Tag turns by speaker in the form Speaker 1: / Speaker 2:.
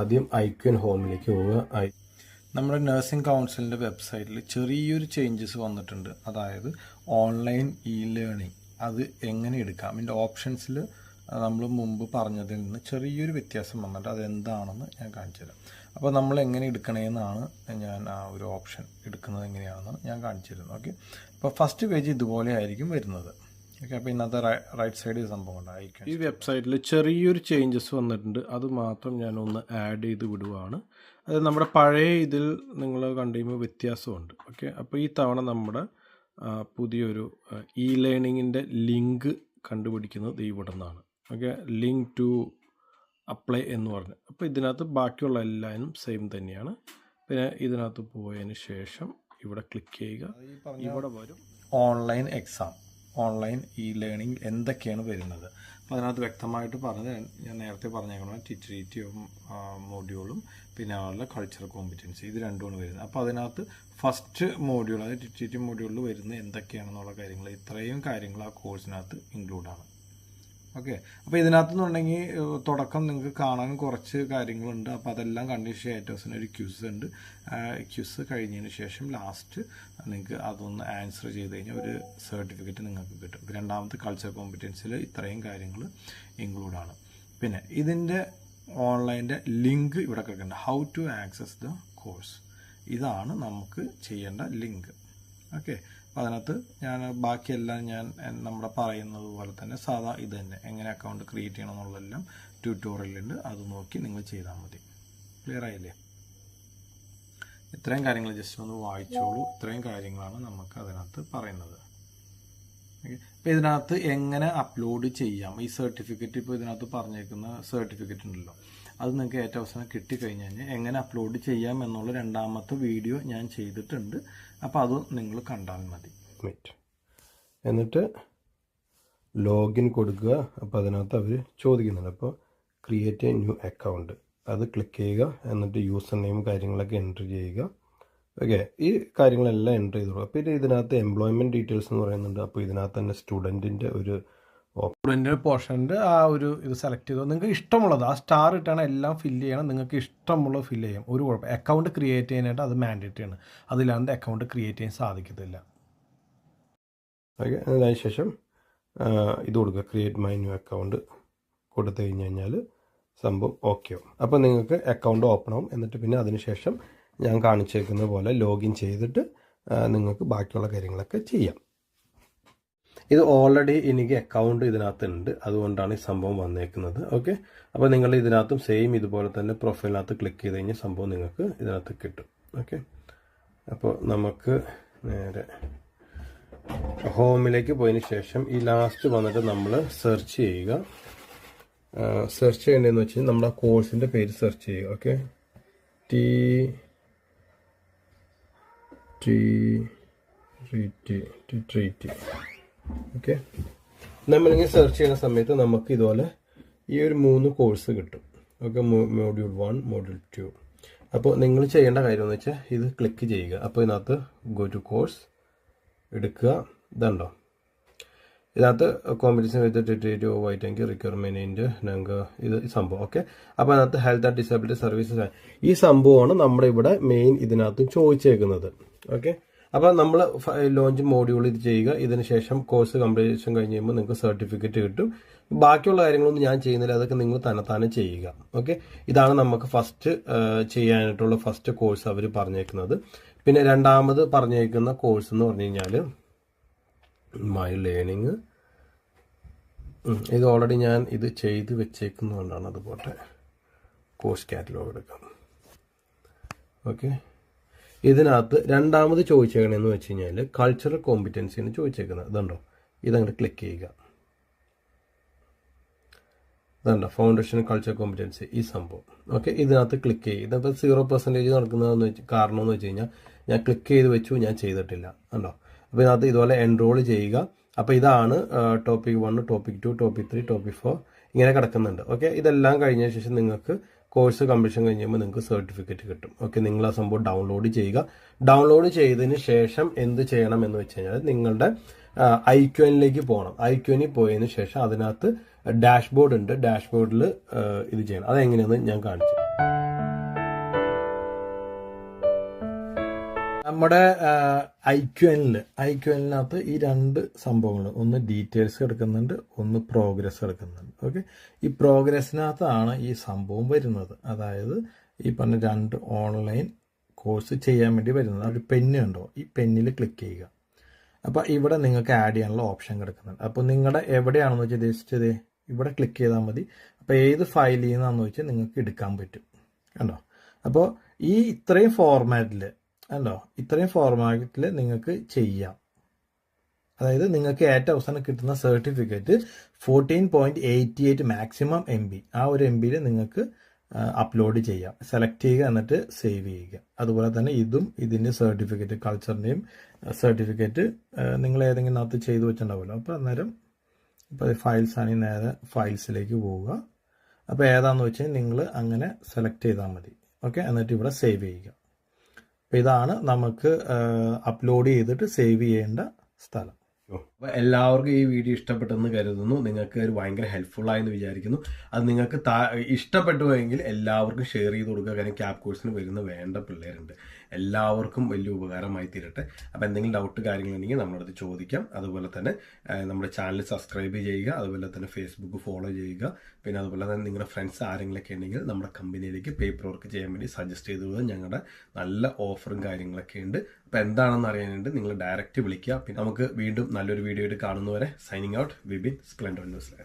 Speaker 1: ആദ്യം ഐക്വൻ ഹോമിലേക്ക് പോവുക. നമ്മുടെ നഴ്സിംഗ് കൗൺസിലിൻ്റെ വെബ്സൈറ്റിൽ ചെറിയൊരു ചേഞ്ചസ് വന്നിട്ടുണ്ട്. അതായത് ഓൺലൈൻ ഇ ലേണിംഗ് അത് എങ്ങനെ എടുക്കാം, അതിൻ്റെ ഓപ്ഷൻസിൽ നമ്മൾ മുമ്പ് പറഞ്ഞതിൽ നിന്ന് ചെറിയൊരു വ്യത്യാസം വന്നിട്ട് അതെന്താണെന്ന് ഞാൻ കാണിച്ചു തരാം. അപ്പോൾ നമ്മൾ എങ്ങനെ എടുക്കണമെന്നാണ് ഞാൻ ആ ഒരു ഓപ്ഷൻ എടുക്കുന്നത് എങ്ങനെയാണെന്ന് ഞാൻ കാണിച്ചു തരുന്നത്. ഓക്കെ, അപ്പോൾ ഫസ്റ്റ് പേജ് ഇതുപോലെ ആയിരിക്കും വരുന്നത്. ഓക്കെ, അപ്പോൾ ഇന്നത്തെ റൈറ്റ് സൈഡ് സംഭവം ഉണ്ടായിരിക്കും. ഈ വെബ്സൈറ്റിൽ ചെറിയൊരു ചേഞ്ചസ് വന്നിട്ടുണ്ട്, അത് മാത്രം ഞാനൊന്ന് ആഡ് ചെയ്ത് വിടുവാണ്. അത് നമ്മുടെ പഴയ ഇതിൽ നിങ്ങൾ കണ്ടുകഴിയുമ്പോൾ വ്യത്യാസമുണ്ട്. ഓക്കെ, അപ്പോൾ ഈ തവണ നമ്മുടെ പുതിയൊരു ഇ ലേണിങ്ങിൻ്റെ ലിങ്ക് കണ്ടുപിടിക്കുന്നത് ഇവിടെ നിന്നാണ്. ഓക്കെ, ലിങ്ക് ടു അപ്ലൈ എന്ന് പറഞ്ഞു. അപ്പോൾ ഇതിനകത്ത് ബാക്കിയുള്ള എല്ലാവരും സെയിം തന്നെയാണ്. പിന്നെ ഇതിനകത്ത് പോയതിന് ശേഷം ഇവിടെ ക്ലിക്ക് ചെയ്യുക. ഇവിടെ വരും online exam, online E learning എന്തൊക്കെയാണ് വരുന്നത്. അപ്പോൾ അതിനകത്ത് വ്യക്തമായിട്ട് പറഞ്ഞത് ഞാൻ നേരത്തെ പറഞ്ഞേക്കണം, ടിറ്റിയും മോഡ്യൂളും പിന്നെ അവരുടെ കൾച്ചറൽ കോമ്പറ്റൻസി ഇത് രണ്ടുമാണ് വരുന്നത്. അപ്പോൾ അതിനകത്ത് ഫസ്റ്റ് മോഡ്യൂൾ, അതായത് ടിറ്റി മോഡ്യൂളിൽ വരുന്നത് എന്തൊക്കെയാണെന്നുള്ള കാര്യങ്ങൾ, ഇത്രയും കാര്യങ്ങൾ ആ കോഴ്സിനകത്ത് ഇൻക്ലൂഡാണ്. ഓക്കെ, അപ്പോൾ ഇതിനകത്തുനിന്നുണ്ടെങ്കിൽ തുടക്കം നിങ്ങൾക്ക് കാണാൻ കുറച്ച് കാര്യങ്ങളുണ്ട്. അപ്പോൾ അതെല്ലാം കണ്ടീഷൻ ഏറ്റവും ഒരു ക്യൂസ് ഉണ്ട്. ക്യൂസ് കഴിഞ്ഞതിന് ശേഷം ലാസ്റ്റ് നിങ്ങൾക്ക് അതൊന്ന് ആൻസർ ചെയ്ത് കഴിഞ്ഞാൽ ഒരു സർട്ടിഫിക്കറ്റ് നിങ്ങൾക്ക് കിട്ടും. രണ്ടാമത്തെ കൾച്ചർ കോമ്പറ്റൻസിൽ ഇത്രയും കാര്യങ്ങൾ ഇൻക്ലൂഡാണ്. പിന്നെ ഇതിൻ്റെ ഓൺലൈൻ്റെ ലിങ്ക് ഇവിടെ കിടക്കുന്നുണ്ട്. How to access the course, ഇതാണ് നമുക്ക് ചെയ്യേണ്ട ലിങ്ക്. ഓക്കെ, അപ്പോൾ അതിനകത്ത് ഞാൻ ബാക്കിയെല്ലാം ഞാൻ നമ്മുടെ പറയുന്നത് പോലെ തന്നെ സാധാ ഇത് തന്നെ എങ്ങനെ അക്കൗണ്ട് ക്രിയേറ്റ് ചെയ്യണം എന്നുള്ളതെല്ലാം ട്യൂട്ടോറിയലുണ്ട്, അത് നോക്കി നിങ്ങൾ ചെയ്താൽ മതി. ക്ലിയർ ആയില്ലേ? ഇത്രയും കാര്യങ്ങൾ ജസ്റ്റ് ഒന്ന് വായിച്ചോളൂ. ഇത്രയും കാര്യങ്ങളാണ് നമുക്ക് അതിനകത്ത് പറയുന്നത്. ഓക്കെ, അപ്പോൾ ഇതിനകത്ത് എങ്ങനെ അപ്ലോഡ് ചെയ്യാം ഈ സർട്ടിഫിക്കറ്റ്, ഇപ്പോൾ ഇതിനകത്ത് പറഞ്ഞേക്കുന്ന സർട്ടിഫിക്കറ്റ് ഉണ്ടല്ലോ, അത് നിങ്ങൾക്ക് ഏറ്റവും അവസാനം കിട്ടിക്കഴിഞ്ഞ് കഴിഞ്ഞാൽ എങ്ങനെ അപ്ലോഡ് ചെയ്യാം എന്നുള്ള രണ്ടാമത്തെ വീഡിയോ ഞാൻ ചെയ്തിട്ടുണ്ട്. അപ്പോൾ അത് നിങ്ങൾ കണ്ടാൽ മതി. എന്നിട്ട് ലോഗിൻ കൊടുക്കുക. അപ്പോൾ അതിനകത്ത് അവർ ചോദിക്കുന്നുണ്ട്, അപ്പോൾ ക്രിയേറ്റ് എ ന്യൂ അക്കൗണ്ട് അത് ക്ലിക്ക് ചെയ്യുക. എന്നിട്ട് യൂസർ നെയിം കാര്യങ്ങളൊക്കെ എൻ്റർ ചെയ്യുക. ഓക്കെ, ഈ കാര്യങ്ങളെല്ലാം എൻ്റർ ചെയ്തോളൂ. അപ്പോൾ ഇതിനകത്ത് എംപ്ലോയ്മെൻറ്റ് ഡീറ്റെയിൽസ് എന്ന് പറയുന്നുണ്ട്. അപ്പോൾ ഇതിനകത്ത് തന്നെ സ്റ്റുഡൻറ്റിൻ്റെ ഒരു പോർഷൻ്റെ ആ ഒരു ഇത് സെലക്ട് ചെയ്തോ. നിങ്ങൾക്ക് ഇഷ്ടമുള്ളത് ആ സ്റ്റാർ ഇട്ടാണ് എല്ലാം ഫില്ല് ചെയ്യണം. നിങ്ങൾക്ക് ഇഷ്ടമുള്ളത് ഫില്ല് ചെയ്യാം, ഒരു കുഴപ്പം. അക്കൗണ്ട് ക്രിയേറ്റ് ചെയ്യാനായിട്ട് അത് മാൻഡേറ്ററി ആണ്, അതില്ലാണ്ട് അക്കൗണ്ട് ക്രിയേറ്റ് ചെയ്യാൻ സാധിക്കത്തില്ല. ഓക്കെ, അതിന് ശേഷം ഇത് കൊടുക്കുക, ക്രിയേറ്റ് മൈ ന്യൂ അക്കൗണ്ട് കൊടുത്തു കഴിഞ്ഞാൽ സംഭവം ഓക്കെ ആവും. അപ്പോൾ നിങ്ങൾക്ക് അക്കൗണ്ട് ഓപ്പൺ ആവും. എന്നിട്ട് പിന്നെ അതിനുശേഷം ഞാൻ കാണിച്ചേക്കുന്ന പോലെ ലോഗിൻ ചെയ്തിട്ട് നിങ്ങൾക്ക് ബാക്കിയുള്ള കാര്യങ്ങളൊക്കെ ചെയ്യാം. ഇത് ഓൾറെഡി എനിക്ക് അക്കൗണ്ട് ഇതിനകത്തുണ്ട്, അതുകൊണ്ടാണ് ഈ സംഭവം വന്നേക്കുന്നത്. ഓക്കെ, അപ്പോൾ നിങ്ങൾ ഇതിനകത്തും സെയിം ഇതുപോലെ തന്നെ പ്രൊഫൈലിനകത്ത് ക്ലിക്ക് ചെയ്ത് കഴിഞ്ഞാൽ സംഭവം നിങ്ങൾക്ക് ഇതിനകത്ത് കിട്ടും. ഓക്കെ, അപ്പോൾ നമുക്ക് നേരെ ഹോമിലേക്ക് പോയതിന് ശേഷം ഈ ലാസ്റ്റ് വന്നിട്ട് നമ്മൾ സെർച്ച് ചെയ്യുക. സെർച്ച് ചെയ്യേണ്ടതെന്ന് വെച്ച് കഴിഞ്ഞാൽ നമ്മുടെ കോഴ്സിൻ്റെ പേര് സെർച്ച് ചെയ്യുക. Okay, treat. ഓക്കെ, നമ്മളിങ്ങനെ സെർച്ച് ചെയ്യുന്ന സമയത്ത് നമുക്ക് ഇതുപോലെ ഈ ഒരു 3 കോഴ്സ് കിട്ടും. Okay, module 1, module 2. അപ്പോൾ നിങ്ങൾ ചെയ്യേണ്ട കാര്യം എന്ന് വെച്ചാൽ ഇത് ക്ലിക്ക് ചെയ്യുക. അപ്പോൾ ഇതിനകത്ത് ഗോ ടു കോഴ്സ് എടുക്കുക. ഇതുണ്ടോ, ഇതിനകത്ത് കോമ്പറ്റീഷൻ വിത്ത് ടിറ്റേറ്റീവ് വൈറ്റ് റിക്വയർമെൻറ്റിൻ്റെ ഞങ്ങൾക്ക് ഇത് സംഭവം. ഓക്കെ, അപ്പോൾ അതിനകത്ത് ഹെൽത്ത് ആൻഡ് ഡിസബിലിറ്റി സർവീസസ് ഈ സംഭവമാണ് നമ്മുടെ ഇവിടെ മെയിൻ ഇതിനകത്ത് ചോദിച്ചേക്കുന്നത്. ഓക്കെ, അപ്പോൾ നമ്മൾ ലോഞ്ച് മോഡ്യൂൾ ഇത് ചെയ്യുക. ഇതിന് ശേഷം കോഴ്സ് കംപ്ലീഷൻ കഴിഞ്ഞ് കഴിയുമ്പോൾ നിങ്ങൾക്ക് സർട്ടിഫിക്കറ്റ് കിട്ടും. ബാക്കിയുള്ള കാര്യങ്ങളൊന്നും ഞാൻ ചെയ്യുന്നില്ല, അതൊക്കെ നിങ്ങൾ തന്നെ ചെയ്യുക. ഓക്കെ, ഇതാണ് നമുക്ക് ഫസ്റ്റ് ചെയ്യാനായിട്ടുള്ള ഫസ്റ്റ് കോഴ്സ് അവർ പറഞ്ഞേക്കുന്നത്. പിന്നെ രണ്ടാമത് പറഞ്ഞേക്കുന്ന കോഴ്സ് എന്ന് പറഞ്ഞു കഴിഞ്ഞാൽ മൈ ലേണിംഗ്. ഇത് ഓൾറെഡി ഞാൻ ഇത് ചെയ്ത് വെച്ചേക്കുന്നതുകൊണ്ടാണ്. അതുപോലെ കോഴ്സ് കാറ്റലോഗ് എടുക്കാം. ഓക്കെ, ഇതിനകത്ത് രണ്ടാമത് ചോദിച്ചേക്കണെന്ന് വെച്ച് കഴിഞ്ഞാൽ കൾച്ചറൽ കോമ്പറ്റൻസിയാണ് ചോദിച്ചേക്കുന്നത്. ഇതുണ്ടോ, ഇതങ്ങോട്ട് ക്ലിക്ക് ചെയ്യുക. ഇതുണ്ടോ, ഫൗണ്ടേഷൻ കൾച്ചറൽ കോമ്പറ്റൻസി ഈ സംഭവം. ഓക്കെ, ഇതിനകത്ത് ക്ലിക്ക് ചെയ്യുക. ഇതിപ്പോൾ 0% നടക്കുന്നതെന്ന് കാരണം എന്ന് വെച്ച് കഴിഞ്ഞാൽ ഞാൻ ക്ലിക്ക് ചെയ്ത് വെച്ചു, ഞാൻ ചെയ്തിട്ടില്ല. കണ്ടോ, അപ്പോൾ ഇതിനകത്ത് ഇതുപോലെ എൻറോൾ ചെയ്യുക. അപ്പോൾ ഇതാണ് ടോപ്പിക് 1, ടോപ്പിക് 2, ടോപ്പിക് 3, ടോപ്പിക് 4 ഇങ്ങനെ കിടക്കുന്നുണ്ട്. ഓക്കെ, ഇതെല്ലാം കഴിഞ്ഞ ശേഷം നിങ്ങൾക്ക് കോഴ്സ് കംപ്ലീഷൻ കഴിഞ്ഞുമ്പോൾ നിങ്ങൾക്ക് സർട്ടിഫിക്കറ്റ് കിട്ടും. ഓക്കെ, നിങ്ങൾ ആ സംഭവം ഡൗൺലോഡ് ചെയ്യുക. ഡൗൺലോഡ് ചെയ്തതിന് ശേഷം എന്ത് ചെയ്യണം എന്ന് വെച്ച് കഴിഞ്ഞാൽ നിങ്ങളുടെ ഐക്വനിലേക്ക് പോകണം. ഐക്വനിൽ പോയതിന് ശേഷം അതിനകത്ത് ഡാഷ്ബോർഡ് ഉണ്ട്. ഡാഷ്ബോർഡിൽ ഇത് ചെയ്യണം. അതെങ്ങനെയാണെന്ന് ഞാൻ കാണിച്ചു. നമ്മുടെ ഐക്യുഎനിനകത്ത് ഈ രണ്ട് സംഭവങ്ങൾ, ഒന്ന് ഡീറ്റെയിൽസ് എടുക്കുന്നുണ്ട്, ഒന്ന് പ്രോഗ്രസ് എടുക്കുന്നുണ്ട്. ഓക്കെ, ഈ പ്രോഗ്രസ്സിനകത്താണ് ഈ സംഭവം വരുന്നത്. അതായത് ഈ പറഞ്ഞ രണ്ട് ഓൺലൈൻ കോഴ്സ് ചെയ്യാൻ വേണ്ടി വരുന്നത്. ഒരു പെന്ന് ഉണ്ടോ, ഈ പെന്നിൽ ക്ലിക്ക് ചെയ്യുക. അപ്പോൾ ഇവിടെ നിങ്ങൾക്ക് ആഡ് ചെയ്യാനുള്ള ഓപ്ഷൻ കിടക്കുന്നുണ്ട്. അപ്പോൾ നിങ്ങളുടെ എവിടെയാണെന്ന് വെച്ചാൽ ഉദ്ദേശിച്ചത് ഇവിടെ ക്ലിക്ക് ചെയ്താൽ മതി. അപ്പോൾ ഏത് ഫയലിൽ നിന്നാണെന്ന് വെച്ചാൽ നിങ്ങൾക്ക് എടുക്കാൻ പറ്റും. കണ്ടോ? അപ്പോൾ ഈ ഇത്രയും ഫോർമാറ്റിൽ നിങ്ങൾക്ക് ചെയ്യാം. അതായത് നിങ്ങൾക്ക് ഏറ്റവും അവസാനം കിട്ടുന്ന സർട്ടിഫിക്കറ്റ് 14.88 മാക്സിമം MB, ആ ഒരു MBയിൽ നിങ്ങൾക്ക് അപ്ലോഡ് ചെയ്യാം. സെലക്ട് ചെയ്യുക, എന്നിട്ട് സേവ് ചെയ്യുക. അതുപോലെ തന്നെ ഇതിൻ്റെ സർട്ടിഫിക്കറ്റ്, കൾച്ചറിൻ്റെയും സർട്ടിഫിക്കറ്റ് നിങ്ങൾ ഏതെങ്കിലും അകത്ത് ചെയ്തു വെച്ചിട്ടുണ്ടാവുമല്ലോ. അപ്പോൾ അന്നേരം ഇപ്പോൾ ഫയൽസ് ആണെങ്കിൽ നേരെ ഫയൽസിലേക്ക് പോവുക. അപ്പോൾ ഏതാണെന്ന് വെച്ചാൽ നിങ്ങൾ അങ്ങനെ സെലക്ട് ചെയ്താൽ മതി. ഓക്കെ, എന്നിട്ട് ഇവിടെ സേവ് ചെയ്യുക. അപ്പോൾ ഇതാണ് നമുക്ക് അപ്ലോഡ് ചെയ്തിട്ട് സേവ് ചെയ്യേണ്ട സ്ഥലം. അപ്പോൾ എല്ലാവർക്കും ഈ വീഡിയോ ഇഷ്ടപ്പെട്ടെന്ന് കരുതുന്നു. നിങ്ങൾക്ക് ഒരു ഭയങ്കര ഹെൽപ്ഫുള്ളായെന്ന് വിചാരിക്കുന്നു. അത് നിങ്ങൾക്ക് ഇഷ്ടപ്പെട്ടുവെങ്കിൽ എല്ലാവർക്കും ഷെയർ ചെയ്ത് കൊടുക്കുക. കാരണം ക്യാപ് കോഴ്സിന് വരുന്ന വേണ്ട പിള്ളേരുണ്ട്. എല്ലാവർക്കും വലിയ ഉപകാരമായി തീരട്ടെ. അപ്പോൾ എന്തെങ്കിലും ഡൗട്ട് കാര്യങ്ങളുണ്ടെങ്കിൽ നമ്മുടെ അടുത്ത് ചോദിക്കാം. അതുപോലെ തന്നെ നമ്മുടെ ചാനൽ സബ്സ്ക്രൈബ് ചെയ്യുക. അതുപോലെ തന്നെ ഫേസ്ബുക്ക് ഫോളോ ചെയ്യുക. പിന്നെ അതുപോലെ തന്നെ നിങ്ങളുടെ ഫ്രണ്ട്സ് ആരെങ്കിലൊക്കെ ഉണ്ടെങ്കിൽ നമ്മുടെ കമ്പനിയിലേക്ക് പേപ്പർ വർക്ക് ചെയ്യാൻ വേണ്ടി സജസ്റ്റ് ചെയ്ത് കൊടുക്കുക. ഞങ്ങളുടെ നല്ല ഓഫറും കാര്യങ്ങളൊക്കെ ഉണ്ട്. അപ്പോൾ എന്താണെന്ന് അറിയാനുണ്ട് നിങ്ങൾ ഡയറക്റ്റ് വിളിക്കുക. പിന്നെ നമുക്ക് വീണ്ടും നല്ലൊരു വീഡിയോ ആയിട്ട് കാണുന്നവരെ signing out. Vipin, splendour news.